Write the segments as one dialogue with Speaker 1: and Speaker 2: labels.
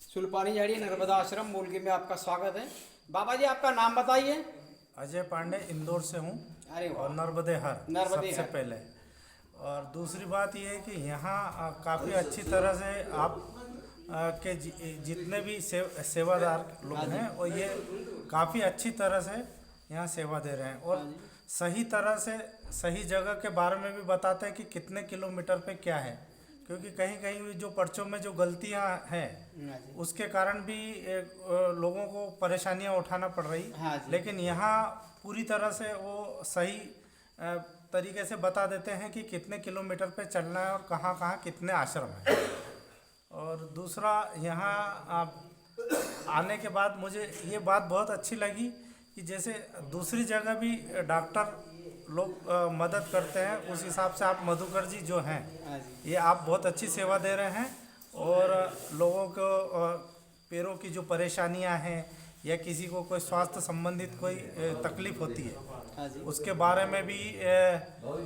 Speaker 1: सुलपानी झाड़ी नर्मदा आश्रम मूलगी में आपका स्वागत है। बाबा जी आपका नाम बताइए।
Speaker 2: अजय पांडे इंदौर से हूँ।
Speaker 1: अरे वाह।
Speaker 2: और नर्मदेहर सबसे
Speaker 1: हर।
Speaker 2: पहले। और दूसरी बात ये है कि यहाँ काफ़ी अच्छी तरह से आप के जितने भी सेवादार लोग हैं और ये काफ़ी अच्छी तरह से यहाँ सेवा दे रहे हैं और सही तरह से सही जगह के बारे में भी बताते हैं कि कितने किलोमीटर पे क्या है, क्योंकि कहीं कहीं जो पर्चों में जो गलतियाँ हैं उसके कारण भी लोगों को परेशानियाँ उठाना पड़ रही। लेकिन यहाँ पूरी तरह से वो सही तरीके से बता देते हैं कि कितने किलोमीटर पे चलना है और कहाँ कहाँ कितने आश्रम हैं। और दूसरा यहाँ आने के बाद मुझे ये बात बहुत अच्छी लगी कि जैसे दूसरी जगह भी डॉक्टर लोग मदद करते हैं, उस हिसाब से आप मधुकर जी जो हैं ये आप बहुत अच्छी सेवा दे रहे हैं। और लोगों को पैरों की जो परेशानियां हैं या किसी को कोई स्वास्थ्य संबंधित कोई तकलीफ होती है उसके बारे में भी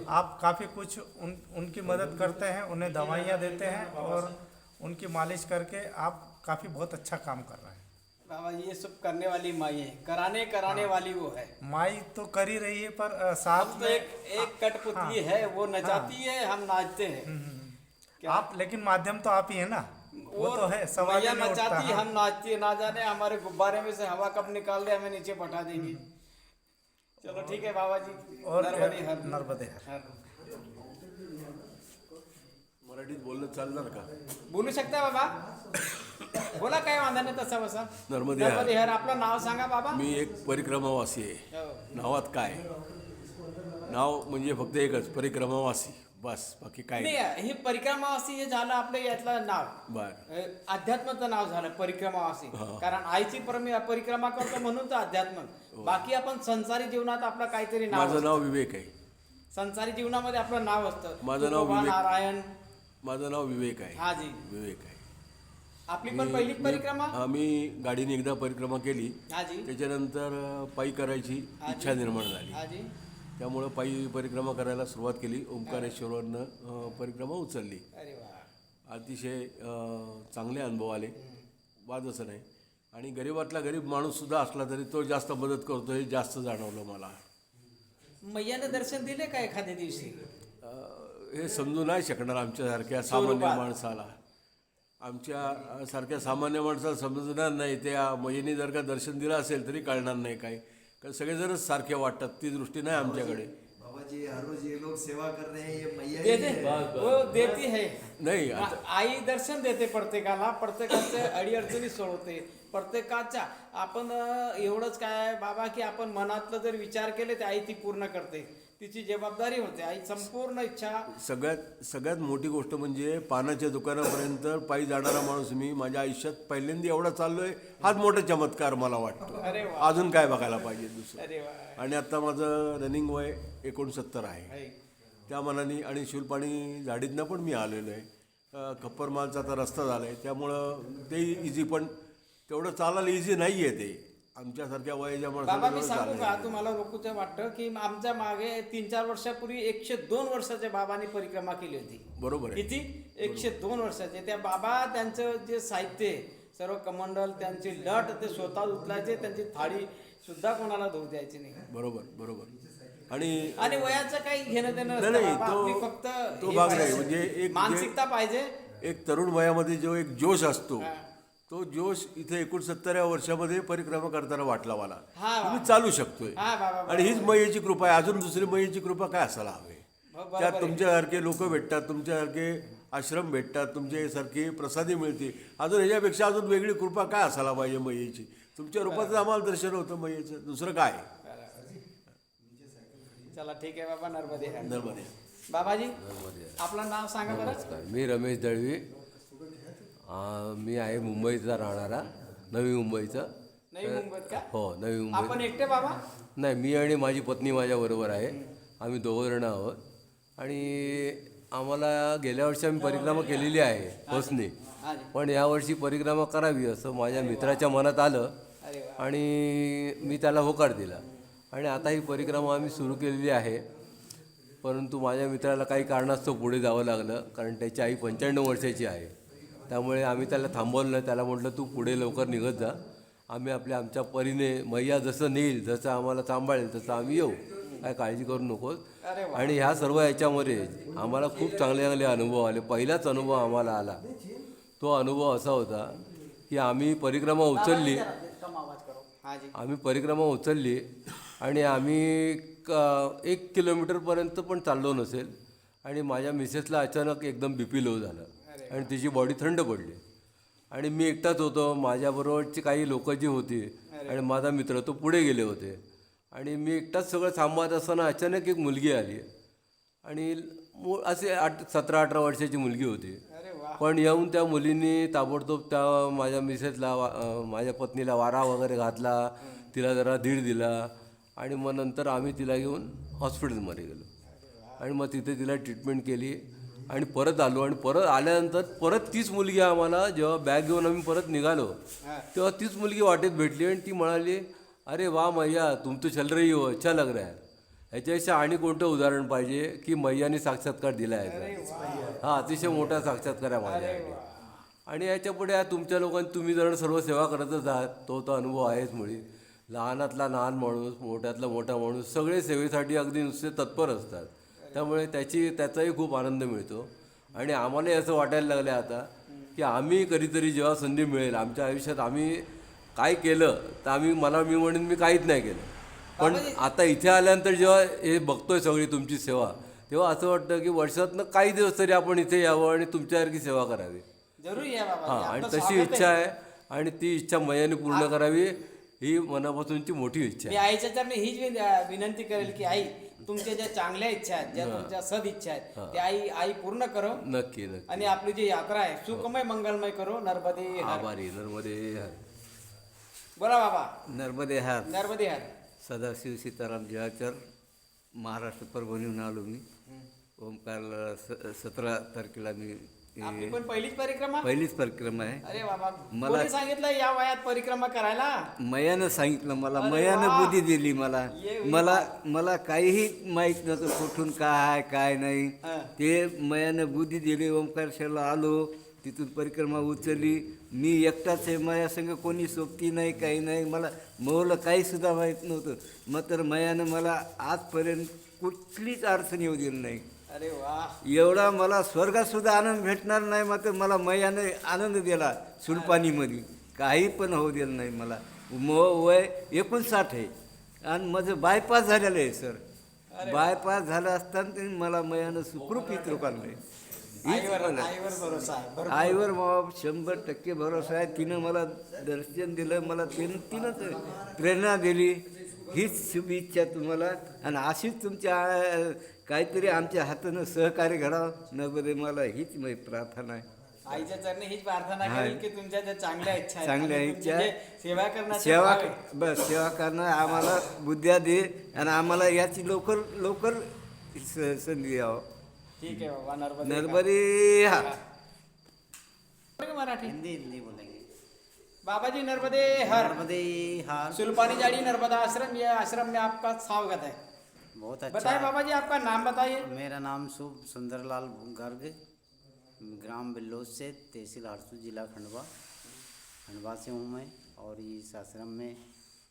Speaker 2: आप काफ़ी कुछ उनकी मदद करते हैं, उन्हें दवाइयाँ देते हैं और उनकी मालिश करके आप काफ़ी बहुत अच्छा काम कर रहे हैं।
Speaker 1: बाबा जी ये सब करने वाली माई है, कराने वाली वो है।
Speaker 2: माई तो कर ही रही है पर साथ
Speaker 1: तो एक कठपुतली है, वो नचाती है, हम नाचते हैं।
Speaker 2: आप लेकिन माध्यम तो आप ही है ना, वो तो है सवाल ही नहीं उठता।
Speaker 1: नचाती हम नाचती है, ना जाने हमारे गुब्बारे में से हवा कब निकाल दे हमें नीचे पटा देंगी। चलो ठीक है बाबा जी।
Speaker 2: और
Speaker 1: नर्मदे हर
Speaker 3: मराठीत बोलणं चालणार का?
Speaker 1: बोलू शकता बाबा, बोला काय वांधा नाही तसा बसा।
Speaker 3: नर्मदे
Speaker 1: हर आपलं नाव सांगा बाबा।
Speaker 3: मी एक परिक्रमावासी आहे। नावात काय नाव म्हणजे फक्त एकच परिक्रमावासी, बस बाकी काय
Speaker 1: नाही। ही परिक्रमावासी हे झालं आपलं यातलं नाव,
Speaker 3: बर
Speaker 1: अध्यात्माचं नाव झालं परिक्रमावासी। कारण आईची परिक्रमा करतो म्हणून तर अध्यात्म। बाकी आपण संसारी जीवनात आपलं काहीतरी नाव
Speaker 3: माझं नाव विवेक आहे।
Speaker 1: संसारी जीवनामध्ये आपलं नाव असतं।
Speaker 3: माझं नाव विवेक
Speaker 1: नारायण।
Speaker 3: माझं नाव विवेक आहे।
Speaker 1: हा जी
Speaker 3: विवेक आहे।
Speaker 1: आपली पण पहिली परिक्रमा।
Speaker 3: आम्ही गाडीने एकदा परिक्रमा केली,
Speaker 1: हा जी
Speaker 3: त्याच्यानंतर पायी करायची इच्छा निर्माण झाली।
Speaker 1: हा जी
Speaker 3: त्यामुळे पायी परिक्रमा करायला सुरुवात केली। ओंकारेश्वरवरनं परिक्रमा उचलली।
Speaker 1: अरे वा।
Speaker 3: अतिशय चांगले अनुभव आले, वादच नाही। आणि गरीबातला गरीब माणूससुद्धा असला तरी तो जास्त मदत करतो हे जास्त जाणवलं मला।
Speaker 1: मैयाने दर्शन दिले का एखाद्या दिवशी?
Speaker 3: हे समजू नाही शकणार आमच्यासारख्या सामान्य माणसाला। आमच्या सारख्या सामान्य माणसाला समजणार नाही। त्या मैयेने जर का दर्शन दिलं असेल तरी कळणार नाही काय, कारण सगळेजणच सारखे वाटतात, ती दृष्टी नाही आमच्याकडे।
Speaker 4: बाबा जी हर रोज ये लोग सेवा कर रहे हैं, ये मैया ही है।
Speaker 1: वो देती है
Speaker 3: नाही
Speaker 1: आई दर्शन देते प्रत्येकाला, प्रत्येकाचे अडीअडचणी सोडवते प्रत्येकाच्या। आपण एवढंच काय बाबा की आपण मनातलं जर विचार केले तर आई ती पूर्ण करते, तिची जबाबदारी होते। आई संपूर्ण इच्छा।
Speaker 3: सगळ्यात मोठी गोष्ट म्हणजे पानाच्या दुकानापर्यंत पायी जाणारा माणूस मी माझ्या आयुष्यात पहिल्यांदा एवढा चाललोय, हाच मोठा चमत्कार मला वाटतो।
Speaker 1: अरे वा।
Speaker 3: अजून काय बघायला पाहिजे दुसरं?
Speaker 1: अरे वा।
Speaker 3: आणि आता माझं रनिंग वय 69 आहे। त्या मनाने आणि शिवपाणी झाडीतनं पण मी आलेलो आहे। खप्पर मालचा आता रस्ता झाला आहे, त्यामुळं ते इझी, पण तेवढं चालायला इझी नाही आहे ते आमच्यासारख्या वयाच्या
Speaker 1: बाबा मी सांगू
Speaker 3: माणसाला।
Speaker 1: का तुम्हाला, रोखूचं वाटतं की आमच्या मागे 3-4 वर्षापूर्वी 102 वर्षाच्या बाबांनी परिक्रमा केली होती।
Speaker 3: बरोबर आहे।
Speaker 1: किती? 102 वर्षाचे। त्या बाबा त्यांचं जे साहित्य सर्व कमंडल त्यांची लट ते स्वतः उचलायचे, त्यांची थाळी सुद्धा कोणाला धुवू द्यायची नाही।
Speaker 3: बरोबर। आणि
Speaker 1: वयाचं काही घेणं देणं
Speaker 3: नाही,
Speaker 1: नसतं बाबा,
Speaker 3: तो-
Speaker 1: आपली फक्त
Speaker 3: तो
Speaker 1: हे
Speaker 3: भाग
Speaker 1: पाहिजे,
Speaker 3: नाही, म्हणजे एक
Speaker 1: मानसिकता पाहिजे।
Speaker 3: एक तरुण वयामध्ये जो एक जोश असतो, तो जोश इथे 69व्या वर्षामध्ये परिक्रमा करताना वाटला मला। तुम्ही चालू शकतोय आणि हीच मैयेची कृपा आहे। अजून दुसरी मैयेची कृपा काय असायला हवे? त्यात तुमच्यासारखे लोक भेटतात, तुमच्यासारखे आश्रम भेटतात, तुमच्यासारखी प्रसादी मिळते। अजून ह्याच्यापेक्षा अजून वेगळी कृपा काय असायला पाहिजे मैयेची? तुमच्या रूपातच आम्हाला दर्शन होतं मैयेचं, दुसरं काय?
Speaker 1: चला ठीक आहे बाबा।
Speaker 3: नर्मदे।
Speaker 1: बाबाजी आपलं नाव सांगा बरं।
Speaker 5: मी रमेश दळवी, मी आहे मुंबईचा राहणारा, नवी मुंबईचा।
Speaker 1: नवी मुंबईत का?
Speaker 5: हो, नवी मुंबई।
Speaker 1: आपण एकटे बाबा?
Speaker 5: नाही, मी आणि माझी पत्नी माझ्याबरोबर आहे, आम्ही दोघं जण आहोत। आणि आम्हाला गेल्या वर्षी आम्ही परिक्रमा केलेली आहे बसने, पण यावर्षी परिक्रमा करावी असं माझ्या मित्राच्या मनात आलं आणि मी त्याला होकार दिला आणि आता ही परिक्रमा आम्ही सुरू केलेली आहे। परंतु माझ्या मित्राला काही कारणास्तव पुढे जावं लागलं, कारण त्याची आई 95 वर्षाची आहे त्यामुळे आम्ही त्याला थांबवलं नाही. त्याला म्हटलं तू पुढे लवकर निघत जा, आम्ही आमच्या परीने मैया जसं नेईल, जसं आम्हाला सांभाळेल तसं आम्ही येऊ, काय काळजी करू नकोस. आणि ह्या सर्व याच्यामध्ये आम्हाला खूप चांगले चांगले अनुभव आले. पहिलाच अनुभव आम्हाला आला, तो अनुभव असा होता की आम्ही परिक्रमा उचलली आणि आम्ही 1 किलोमीटरपर्यंत पण चाललो नसेल आणि माझ्या मिसेसला अचानक एकदम BP लो झालं आणि तिची बॉडी थंड पडली आणि मी एकटाच होतो. माझ्याबरोबरची काही लोक जी होती आणि माझा मित्र तो पुढे गेले होते आणि मी एकटाच सगळं सांभाळत असताना अचानक एक मुलगी आली आणि असे 17-18 वर्षाची मुलगी होती. पण येऊन त्या मुलींनी ताबडतोब त्या माझ्या मिसेसला, माझ्या पत्नीला वारा वगैरे घातला, तिला जरा धीर दिला आणि मग नंतर आम्ही तिला घेऊन हॉस्पिटलमध्ये गेलो आणि मग तिथे तिला ट्रीटमेंट केली आणि परत आलो. आणि परत आल्यानंतर परत तीच मुलगी आम्हाला, जेव्हा बॅग घेऊन आम्ही परत निघालो तेव्हा तीच मुलगी वाटेत भेटली आणि ती म्हणाली, अरे वा मैया, तुम तो चल रही हो, अच्छा लग रहा है. ह्याच्यापेक्षा आणि कोणतं उदाहरण पाहिजे की मैयाने साक्षात्कार दिला आहे. हा अतिशय मोठा साक्षात्कार आहे माझ्यासाठी. आणि याच्यापुढे तुमच्या लोकांनी, तुम्ही जर सर्व सेवा करतच आहात, तो अनुभव आहेच. मुळी लहानातला लहान माणूस, मोठ्यातला मोठा माणूस, सगळे सेवेसाठी अगदी नुसते तत्पर असतात. त्यामुळे त्याचाही खूप आनंद मिळतो. आणि आम्हालाही असं वाटायला लागलं आता की आम्ही कधीतरी जेव्हा संधी मिळेल आमच्या आयुष्यात, आम्ही काय केलं तर मी म्हणेन मी काहीच नाही केलं, पण आता इथे आल्यानंतर जेव्हा हे बघतोय सगळी तुमची सेवा, तेव्हा असं वाटतं की वर्षातनं काही दिवस तरी आपण इथे यावं आणि तुमच्यासारखी सेवा करावी.
Speaker 1: जरूर या बाबा.
Speaker 5: हां, आणि तशी इच्छा आहे आणि ती इच्छा मैयाने पूर्ण करावी, ही मनापासूनची मोठी इच्छा
Speaker 1: मी
Speaker 5: आहे.
Speaker 1: आईच्या चरणी हीच विनंती करेल की आई, तुमच्या ज्या चांगल्या इच्छा आहेत, ज्या तुमच्या सदिच्छा आहेत, त्या आई पूर्ण करो.
Speaker 5: नक्की नक्की.
Speaker 1: आणि आपली जी यात्रा आहे सुखमय मंगलमय करो. नर्मदे हर.
Speaker 5: आभारी. नर्मदे हर.
Speaker 1: बोला बाबा.
Speaker 6: नर्मदे हर.
Speaker 1: नर्मदे हर.
Speaker 6: सदाशिव सीताराम जळाकर, महाराष्ट्र परभणीहून आलो मी. ओमकारला 17 तारखेला मी
Speaker 1: आपली पण पहिलीच परिक्रमा.
Speaker 6: पहिलीच परिक्रमा आहे.
Speaker 1: अरे बाबा,
Speaker 6: मला-
Speaker 1: कोणी सांगितलं या वयात परिक्रमा करायला?
Speaker 6: मयानं सांगितलं मला,
Speaker 1: अरे
Speaker 6: मयानं
Speaker 1: वा.
Speaker 6: बुद्धी दिली मला.
Speaker 1: ये
Speaker 6: मला काहीही माहीत नव्हतं कुठून काय आहे काय नाही.
Speaker 1: हा.
Speaker 6: ते मयानं बुद्धी दिली. ओंकारेश्वरला आलो, तिथून परिक्रमा उचलली. मी एकटाच आहे, मया संग कोणी सोबती नाही, काही नाही. मला मोहलं काहीसुद्धा माहीत नव्हतं. मग तर मयानं मला आजपर्यंत कुठलीच अडचण येऊ दिली नाही.
Speaker 1: अरे वा.
Speaker 6: एवढा मला स्वर्गातसुद्धा आनंद भेटणार नाही, मात्र मला मैयाने आनंद दिला. सुलपानीमध्ये काही पण होऊ दिलं नाही मला. वय 59 आहे आणि माझं बायपास झालेलं आहे सर. बायपास झालं असताना त्यांनी मला मैयानं सुखरूप इथं काढलं.
Speaker 1: आईवर भरोसा आहे. बरोबर.
Speaker 6: आईवर बाबा 100% भरोसा आहे. तिनं मला दर्शन दिलं, मला तिनंच प्रेरणा दिली. हीच शुभेच्छा तुम्हाला. आणि अशीच तुमच्या काहीतरी आमच्या हातानं सहकार्य घडावं, नर्मदे, मला हीच माझी प्रार्थना आहे.
Speaker 1: आईच्या चरणी हीच प्रार्थना करेल की तुमच्या ज्या चांगल्या इच्छा आहेत,
Speaker 6: चांगल्या
Speaker 1: आणि तुमची
Speaker 6: इच्छा
Speaker 1: जे सेवा करण्याची
Speaker 6: सेवा
Speaker 1: भाव आहे,
Speaker 6: बस सेवा करणं आम्हाला बुद्ध्या दे आणि आम्हाला याची लवकर संधी द्यावं.
Speaker 1: ठीक है बाबा. नर्मदे.
Speaker 6: नर्मदे हा.
Speaker 1: मराठी.
Speaker 4: हिंदी बोलेंगे.
Speaker 1: बाबा जी नर्मदे हर.
Speaker 4: नर्मदे हर.
Speaker 1: सुल्पानी जाड़ी नर्मदा आश्रम, ये आश्रम में आपका स्वागत है.
Speaker 4: बहुत अच्छा.
Speaker 1: बताइए बाबा जी, आपका नाम बताइए.
Speaker 4: मेरा नाम शुभ सुंदरलाल गर्ग, ग्राम बिल्लोद से, तहसील हरसू, जिला खंडवा से हूँ मैं. और इस आश्रम में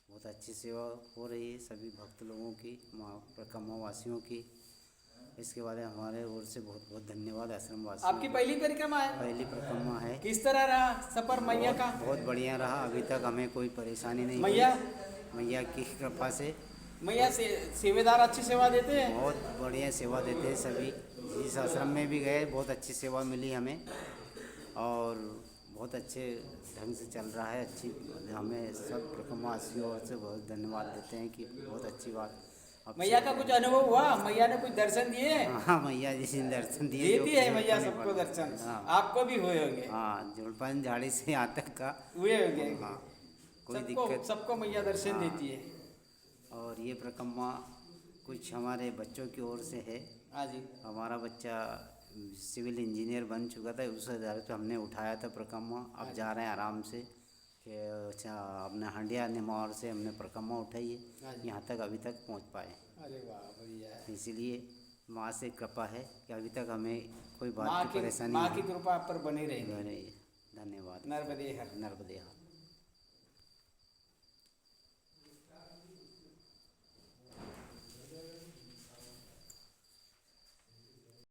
Speaker 4: बहुत अच्छी सेवा हो रही है सभी भक्त लोगों की, परिक्रमा वासियों की. इसके बाद हमारे ओर से बहुत बहुत धन्यवाद आश्रम वासियों.
Speaker 1: आपकी पहली परिक्रमा है.
Speaker 4: पहली परिक्रमा है.
Speaker 1: किस तरह रहा सफर मैया का?
Speaker 4: बहुत बढ़िया रहा. अभी तक हमें कोई परेशानी नहीं
Speaker 1: मैया
Speaker 4: हुई. मैया की कृपा से
Speaker 1: मैया सेवेदार अच्छी सेवा देते हैं.
Speaker 4: बहुत बढ़िया सेवा देते हैं सभी. इस आश्रम में भी गए, बहुत अच्छी सेवा मिली हमें और बहुत अच्छे ढंग से चल रहा है. अच्छी, हमें सब परिक्रमावासियों से बहुत धन्यवाद देते हैं कि बहुत अच्छी बात. अब
Speaker 1: मैया का कुछ अनुभव हुआ? मैया ने कुछ दर्शन दिए?
Speaker 4: हाँ, मैया जी ने दर्शन दिए.
Speaker 1: देती है मैया सबको दर्शन.
Speaker 4: हाँ.
Speaker 1: आपको भी हुए होंगे.
Speaker 4: हाँ, जुलपान झाड़ी से यहाँ तक का
Speaker 1: हुए होंगे.
Speaker 4: हाँ, कोई दिक्कत.
Speaker 1: सबको मैया दर्शन देती है.
Speaker 4: और ये परिक्रमा कुछ हमारे बच्चों की ओर से है.
Speaker 1: हाँ जी.
Speaker 4: हमारा बच्चा सिविल इंजीनियर बन चुका था, उस आधार पर हमने उठाया था परिक्रमा. अब जा रहे हैं आराम से कि अच्छा, अपने हंडिया निमावर से हमने परिक्रमा उठाई है, यहाँ तक अभी तक पहुँच पाए.
Speaker 1: अरे वाह, बढ़िया है.
Speaker 4: इसीलिए माँ से कृपा है कि अभी तक हमें कोई बात
Speaker 1: माँ
Speaker 4: की
Speaker 1: की
Speaker 4: परेशानी
Speaker 1: माँ
Speaker 4: नहीं
Speaker 1: की कृपा आप पर बनी रहेगी.
Speaker 4: हो रही है. धन्यवाद।
Speaker 1: नर्मदे हर.
Speaker 4: नर्मदे हर.